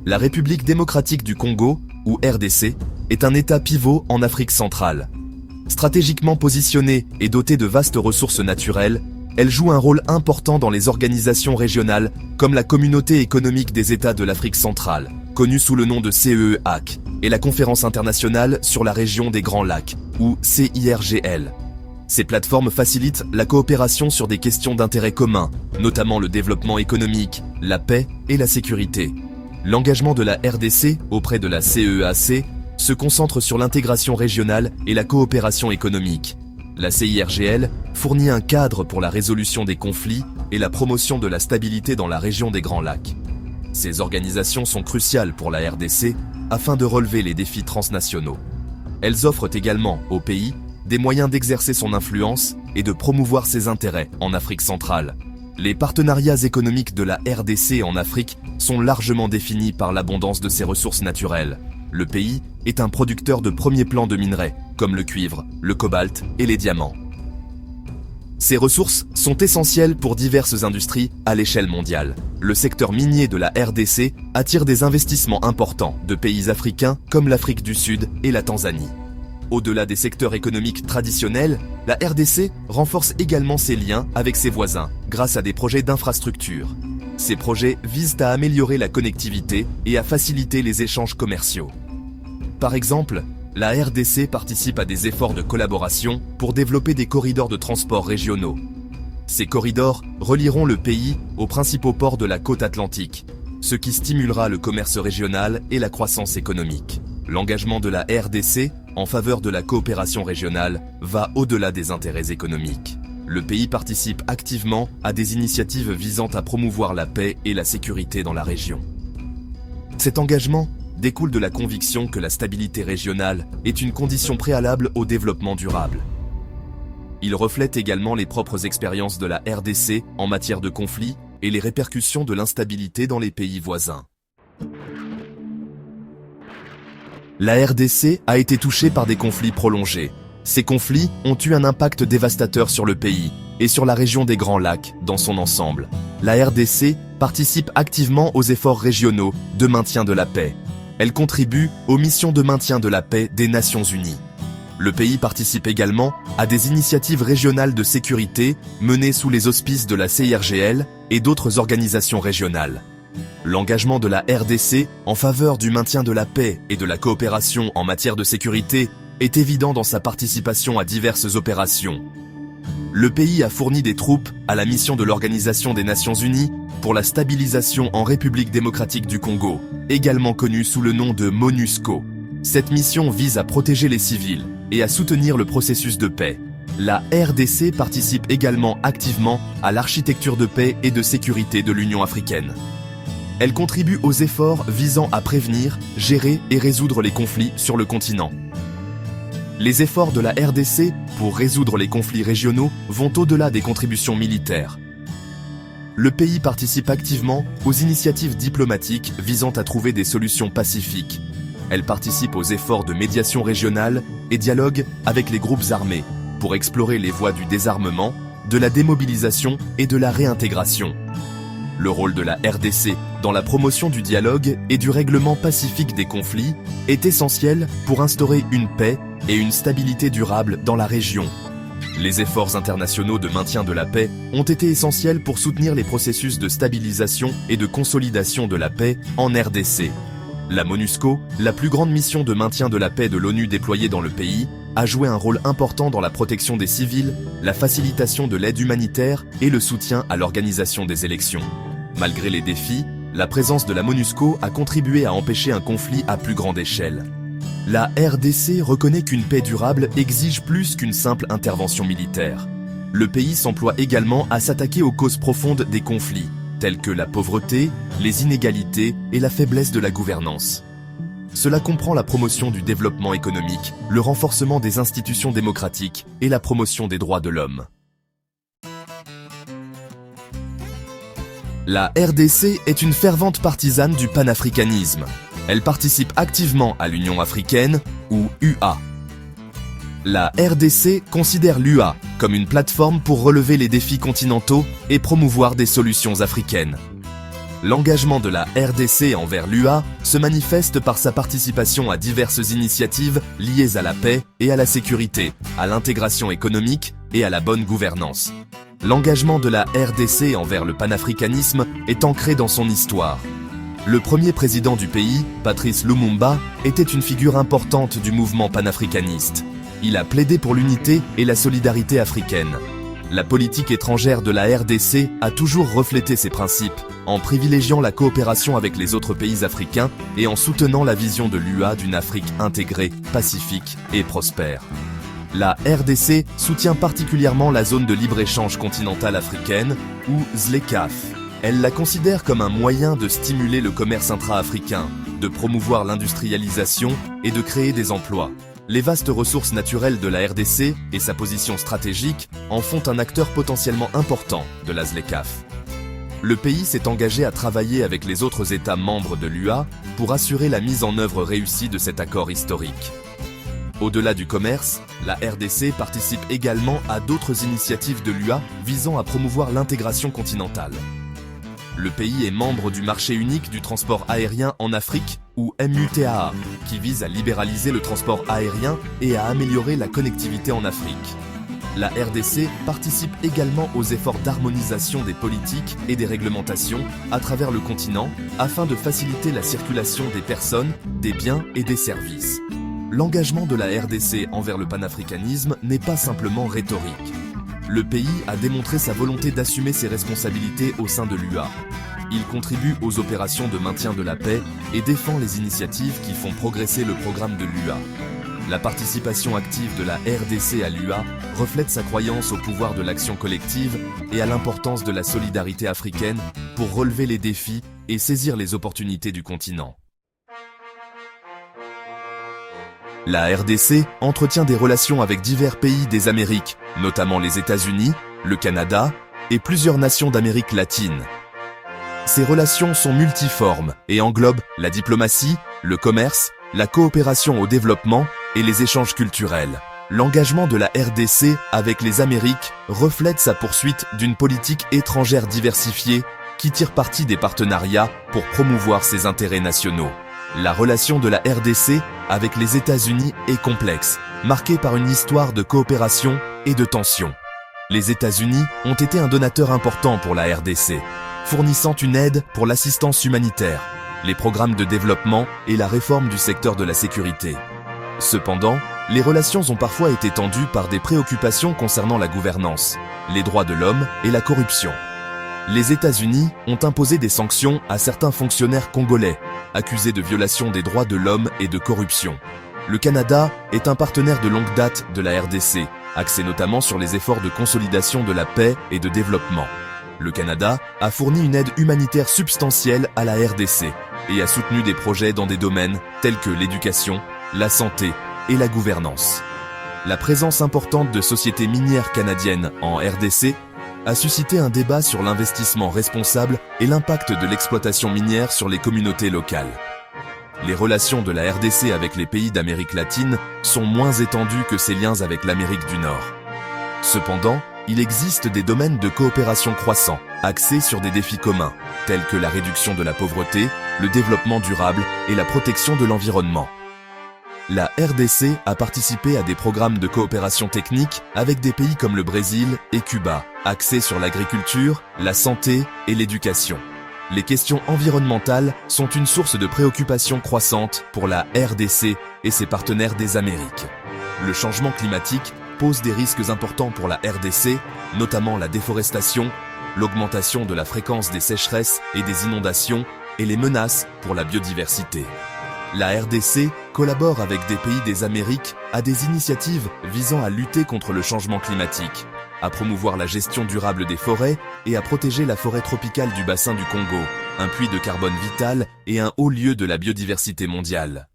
La République démocratique du Congo, ou RDC, est un État pivot en Afrique centrale. Stratégiquement positionnée et dotée de vastes ressources naturelles, elle joue un rôle important dans les organisations régionales comme la Communauté économique des États de l'Afrique centrale, connue sous le nom de CEEAC, et la Conférence internationale sur la région des Grands Lacs, ou CIRGL. Ces plateformes facilitent la coopération sur des questions d'intérêt commun, notamment le développement économique, la paix et la sécurité. L'engagement de la RDC auprès de la CEEAC se concentre sur l'intégration régionale et la coopération économique. La CIRGL fournit un cadre pour la résolution des conflits et la promotion de la stabilité dans la région des Grands Lacs. Ces organisations sont cruciales pour la RDC afin de relever les défis transnationaux. Elles offrent également au pays des moyens d'exercer son influence et de promouvoir ses intérêts en Afrique centrale. Les partenariats économiques de la RDC en Afrique sont largement définis par l'abondance de ses ressources naturelles. Le pays est un producteur de premier plan de minerais, comme le cuivre, le cobalt et les diamants. Ces ressources sont essentielles pour diverses industries à l'échelle mondiale. Le secteur minier de la RDC attire des investissements importants de pays africains comme l'Afrique du Sud et la Tanzanie. Au-delà des secteurs économiques traditionnels, la RDC renforce également ses liens avec ses voisins grâce à des projets d'infrastructure. Ces projets visent à améliorer la connectivité et à faciliter les échanges commerciaux. Par exemple, la RDC participe à des efforts de collaboration pour développer des corridors de transport régionaux. Ces corridors relieront le pays aux principaux ports de la côte atlantique, ce qui stimulera le commerce régional et la croissance économique. L'engagement de la RDC en faveur de la coopération régionale va au-delà des intérêts économiques. Le pays participe activement à des initiatives visant à promouvoir la paix et la sécurité dans la région. Cet engagement découle de la conviction que la stabilité régionale est une condition préalable au développement durable. Il reflète également les propres expériences de la RDC en matière de conflits et les répercussions de l'instabilité dans les pays voisins. La RDC a été touchée par des conflits prolongés. Ces conflits ont eu un impact dévastateur sur le pays et sur la région des Grands Lacs dans son ensemble. La RDC participe activement aux efforts régionaux de maintien de la paix. Elle contribue aux missions de maintien de la paix des Nations Unies. Le pays participe également à des initiatives régionales de sécurité menées sous les auspices de la CIRGL et d'autres organisations régionales. L'engagement de la RDC en faveur du maintien de la paix et de la coopération en matière de sécurité est évident dans sa participation à diverses opérations. Le pays a fourni des troupes à la mission de l'Organisation des Nations Unies pour la stabilisation en République démocratique du Congo, également connue sous le nom de MONUSCO. Cette mission vise à protéger les civils et à soutenir le processus de paix. La RDC participe également activement à l'architecture de paix et de sécurité de l'Union africaine. Elle contribue aux efforts visant à prévenir, gérer et résoudre les conflits sur le continent. Les efforts de la RDC pour résoudre les conflits régionaux vont au-delà des contributions militaires. Le pays participe activement aux initiatives diplomatiques visant à trouver des solutions pacifiques. Elle participe aux efforts de médiation régionale et dialogue avec les groupes armés pour explorer les voies du désarmement, de la démobilisation et de la réintégration. Le rôle de la RDC dans la promotion du dialogue et du règlement pacifique des conflits est essentiel pour instaurer une paix et une stabilité durable dans la région. Les efforts internationaux de maintien de la paix ont été essentiels pour soutenir les processus de stabilisation et de consolidation de la paix en RDC. La MONUSCO, la plus grande mission de maintien de la paix de l'ONU déployée dans le pays, a joué un rôle important dans la protection des civils, la facilitation de l'aide humanitaire et le soutien à l'organisation des élections. Malgré les défis, la présence de la MONUSCO a contribué à empêcher un conflit à plus grande échelle. La RDC reconnaît qu'une paix durable exige plus qu'une simple intervention militaire. Le pays s'emploie également à s'attaquer aux causes profondes des conflits, telles que la pauvreté, les inégalités et la faiblesse de la gouvernance. Cela comprend la promotion du développement économique, le renforcement des institutions démocratiques et la promotion des droits de l'homme. La RDC est une fervente partisane du panafricanisme. Elle participe activement à l'Union africaine, ou UA. La RDC considère l'UA comme une plateforme pour relever les défis continentaux et promouvoir des solutions africaines. L'engagement de la RDC envers l'UA se manifeste par sa participation à diverses initiatives liées à la paix et à la sécurité, à l'intégration économique et à la bonne gouvernance. L'engagement de la RDC envers le panafricanisme est ancré dans son histoire. Le premier président du pays, Patrice Lumumba, était une figure importante du mouvement panafricaniste. Il a plaidé pour l'unité et la solidarité africaine. La politique étrangère de la RDC a toujours reflété ces principes, en privilégiant la coopération avec les autres pays africains et en soutenant la vision de l'UA d'une Afrique intégrée, pacifique et prospère. La RDC soutient particulièrement la zone de libre-échange continentale africaine, ou ZLECAf. Elle la considère comme un moyen de stimuler le commerce intra-africain, de promouvoir l'industrialisation et de créer des emplois. Les vastes ressources naturelles de la RDC et sa position stratégique en font un acteur potentiellement important de la ZLECAf. Le pays s'est engagé à travailler avec les autres États membres de l'UA pour assurer la mise en œuvre réussie de cet accord historique. Au-delà du commerce, la RDC participe également à d'autres initiatives de l'UA visant à promouvoir l'intégration continentale. Le pays est membre du marché unique du transport aérien en Afrique, ou MUTAA, qui vise à libéraliser le transport aérien et à améliorer la connectivité en Afrique. La RDC participe également aux efforts d'harmonisation des politiques et des réglementations à travers le continent afin de faciliter la circulation des personnes, des biens et des services. L'engagement de la RDC envers le panafricanisme n'est pas simplement rhétorique. Le pays a démontré sa volonté d'assumer ses responsabilités au sein de l'UA. Il contribue aux opérations de maintien de la paix et défend les initiatives qui font progresser le programme de l'UA. La participation active de la RDC à l'UA reflète sa croyance au pouvoir de l'action collective et à l'importance de la solidarité africaine pour relever les défis et saisir les opportunités du continent. La RDC entretient des relations avec divers pays des Amériques, notamment les États-Unis, le Canada et plusieurs nations d'Amérique latine. Ces relations sont multiformes et englobent la diplomatie, le commerce, la coopération au développement et les échanges culturels. L'engagement de la RDC avec les Amériques reflète sa poursuite d'une politique étrangère diversifiée qui tire parti des partenariats pour promouvoir ses intérêts nationaux. La relation de la RDC avec les États-Unis est complexe, marquée par une histoire de coopération et de tensions. Les États-Unis ont été un donateur important pour la RDC, fournissant une aide pour l'assistance humanitaire, les programmes de développement et la réforme du secteur de la sécurité. Cependant, les relations ont parfois été tendues par des préoccupations concernant la gouvernance, les droits de l'homme et la corruption. Les États-Unis ont imposé des sanctions à certains fonctionnaires congolais, accusés de violation des droits de l'homme et de corruption. Le Canada est un partenaire de longue date de la RDC, axé notamment sur les efforts de consolidation de la paix et de développement. Le Canada a fourni une aide humanitaire substantielle à la RDC et a soutenu des projets dans des domaines tels que l'éducation, la santé et la gouvernance. La présence importante de sociétés minières canadiennes en RDC a suscité un débat sur l'investissement responsable et l'impact de l'exploitation minière sur les communautés locales. Les relations de la RDC avec les pays d'Amérique latine sont moins étendues que ses liens avec l'Amérique du Nord. Cependant, il existe des domaines de coopération croissants, axés sur des défis communs, tels que la réduction de la pauvreté, le développement durable et la protection de l'environnement. La RDC a participé à des programmes de coopération technique avec des pays comme le Brésil et Cuba, axés sur l'agriculture, la santé et l'éducation. Les questions environnementales sont une source de préoccupation croissante pour la RDC et ses partenaires des Amériques. Le changement climatique pose des risques importants pour la RDC, notamment la déforestation, l'augmentation de la fréquence des sécheresses et des inondations et les menaces pour la biodiversité. La RDC collabore avec des pays des Amériques à des initiatives visant à lutter contre le changement climatique, à promouvoir la gestion durable des forêts et à protéger la forêt tropicale du bassin du Congo, un puits de carbone vital et un haut lieu de la biodiversité mondiale.